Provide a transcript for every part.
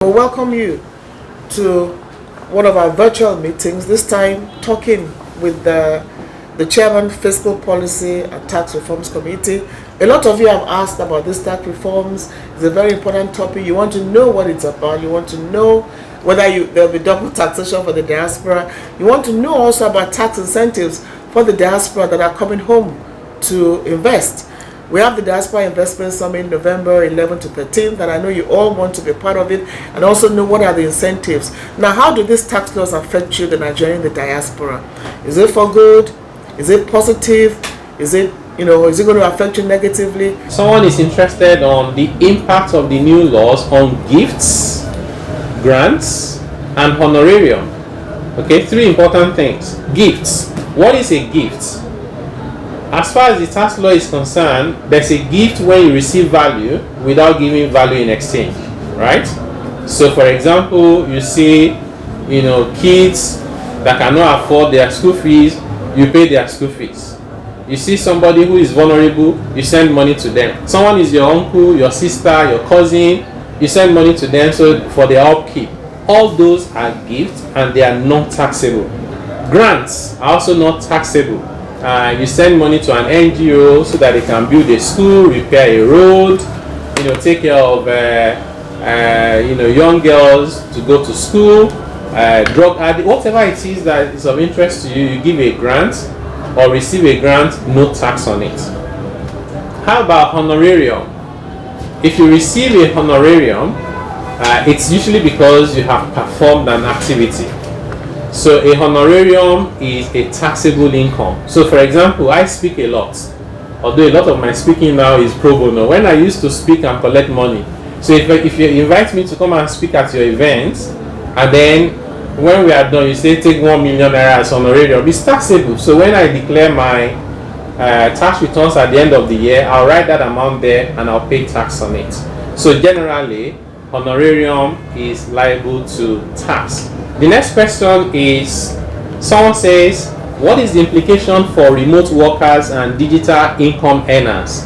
We welcome you to one of our virtual meetings, this time talking with the Chairman, Fiscal Policy and Tax Reforms Committee. A lot of you have asked about this tax reforms. It's a very important topic. You want to know what it's about. You want to know whether there'll be double taxation for the diaspora. You want to know also about tax incentives for the diaspora that are coming home to invest. We have the Diaspora Investment Summit November 11th to 13th, and I know you all want to be part of it and also know what are the incentives. Now, how do these tax laws affect you, the Nigerian, the diaspora? Is it for good? Is it positive? Is it going to affect you negatively? Someone is interested on the impact of the new laws on gifts, grants, and honorarium. Okay, three important things. Gifts. What is a gift? As far as the tax law is concerned, there's a gift when you receive value without giving value in exchange, right? So, for example, you see, kids that cannot afford their school fees, you pay their school fees. You see somebody who is vulnerable, you send money to them. Someone is your uncle, your sister, your cousin, you send money to them for their upkeep. All those are gifts and they are not taxable. Grants are also not taxable. You send money to an NGO so that they can build a school, repair a road, take care of young girls to go to school, drug addict, whatever it is that is of interest to you. You give a grant or receive a grant, no tax on it. How about honorarium? If you receive a honorarium, it's usually because you have performed an activity. So a honorarium is a taxable income. So for example, I speak a lot, although a lot of my speaking now is pro bono. When I used to speak and collect money, so if you invite me to come and speak at your events, and then when we are done, you say take 1 million naira as honorarium, it's taxable. So when I declare my tax returns at the end of the year, I'll write that amount there and I'll pay tax on it. So generally, honorarium is liable to tax. The next question is, someone says, what is the implication for remote workers and digital income earners?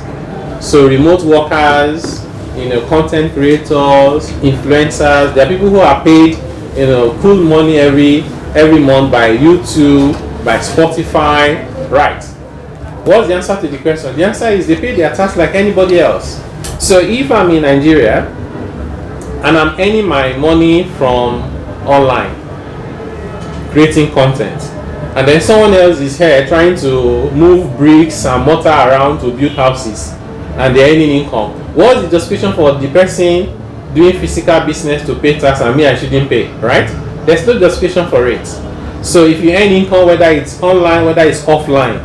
So remote workers, content creators, influencers, there are people who are paid, cool money every month by YouTube, by Spotify, right? What's the answer to the question? The answer is they pay their tax like anybody else. So if I'm in Nigeria and I'm earning my money from online, creating content, and then someone else is here trying to move bricks and mortar around to build houses and they're earning income, what's the justification for the person doing physical business to pay tax and me I shouldn't pay, right? There's no justification for it. So if you earn income, whether it's online, whether it's offline,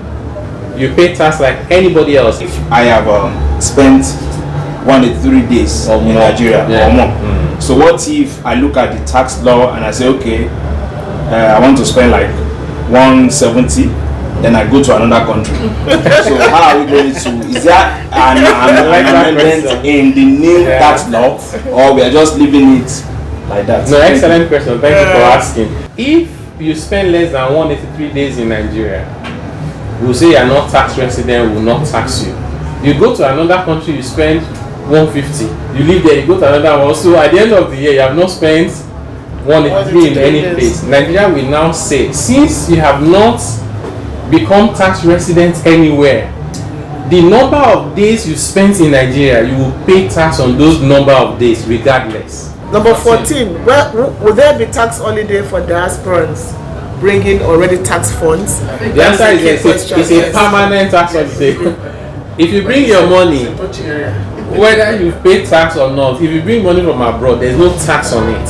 you pay tax like anybody else. If I have spent 183 days in Nigeria or more, so what if I look at the tax law and I say, okay, I want to spend like 170, then I go to another country. So how are we going to? Is there an amendment in the new tax law, or we are just leaving it like that? No, excellent question. Thank you for asking. If you spend less than 183 days in Nigeria, we'll say you are not tax resident, we will not tax you. You go to another country, you spend 150. You live there, you go to another one. So at the end of the year, you have not spent 183 in any place. Nigeria will now say, since you have not become tax residents anywhere, the number of days you spent in Nigeria, you will pay tax on those number of days regardless. Number 14, will there be tax holiday for diasporans bringing already tax funds? The answer is yes, it's a permanent tax holiday. If you bring your money, whether you pay tax or not, if you bring money from abroad, there's no tax on it.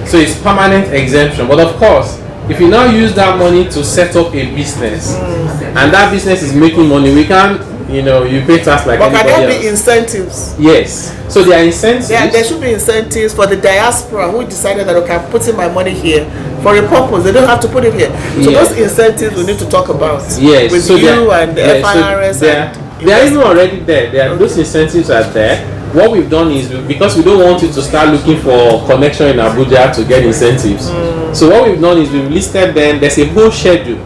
So it's permanent exemption. But of course, if you now use that money to set up a business, and that business is making money, we can, you pay tax like anybody else. But can there be incentives? Yes. So there are incentives. Yeah, there should be incentives for the diaspora who decided that, okay, I'm putting my money here for a purpose. They don't have to put it here. So those incentives we need to talk about. Yes. With you and the FIRS. They are even already there. Those incentives are there. What we've done is, because we don't want you to start looking for connection in Abuja to get incentives. So what we've done is we've listed them. There's a whole schedule.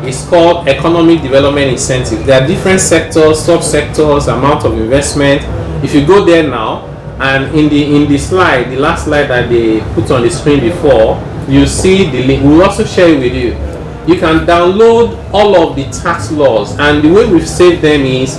It's called Economic Development Incentive. There are different sectors, sub-sectors, amount of investment. If you go there now And in the slide, the last slide that they put on the screen before, you see the link. We'll also share it with you. You can download all of the tax laws, and the way we've saved them is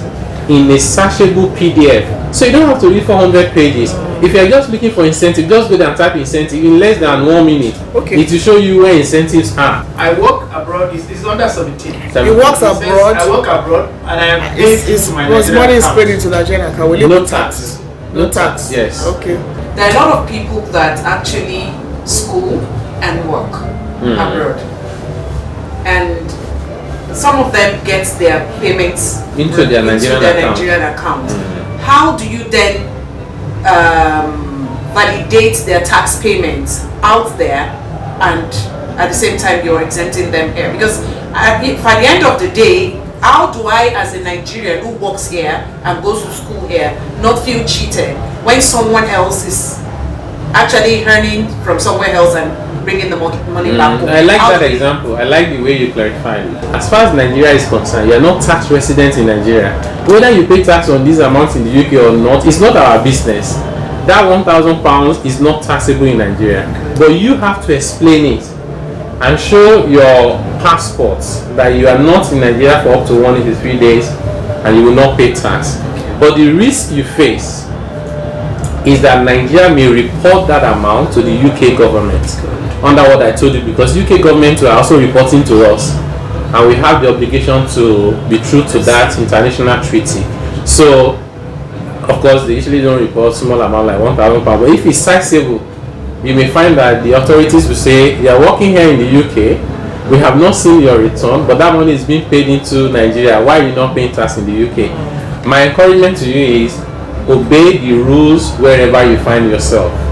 in a searchable PDF. So you don't have to read 400 pages. If you're just looking for incentive, just go there and type incentive in less than 1 minute. Okay. It will show you where incentives are. I work abroad. It's under 17. He works abroad. I work abroad, and I am paid His into my money Nigerian is account. paid into Nigerian account. Will you No pay tax. No tax. Yes. Okay. There are a lot of people that actually school and work abroad, and some of them get their payments Into their Nigerian account. How do you then validate their tax payments out there, and at the same time you're exempting them here? Because by the end of the day, how do I, as a Nigerian who works here and goes to school here, not feel cheated when someone else is actually earning from somewhere else and bringing the money back home? I like How that do we- example. I like the way you clarified it. As far as Nigeria is concerned, you are not tax resident in Nigeria. Whether you pay tax on these amounts in the UK or not, it's not our business. That £1,000 is not taxable in Nigeria. But you have to explain it and show your passports that you are not in Nigeria for up to 183 days and you will not pay tax. But the risk you face is that Nigeria may report that amount to the UK government under what I told you, because UK government are also reporting to us, and we have the obligation to be true to that international treaty. So of course they usually don't report small amount like £1,000, but if it's sizable, you may find that the authorities will say, you are working here in the UK, we have not seen your return, but that money is being paid into Nigeria. Why are you not paying tax in the UK? My encouragement to you is obey the rules wherever you find yourself.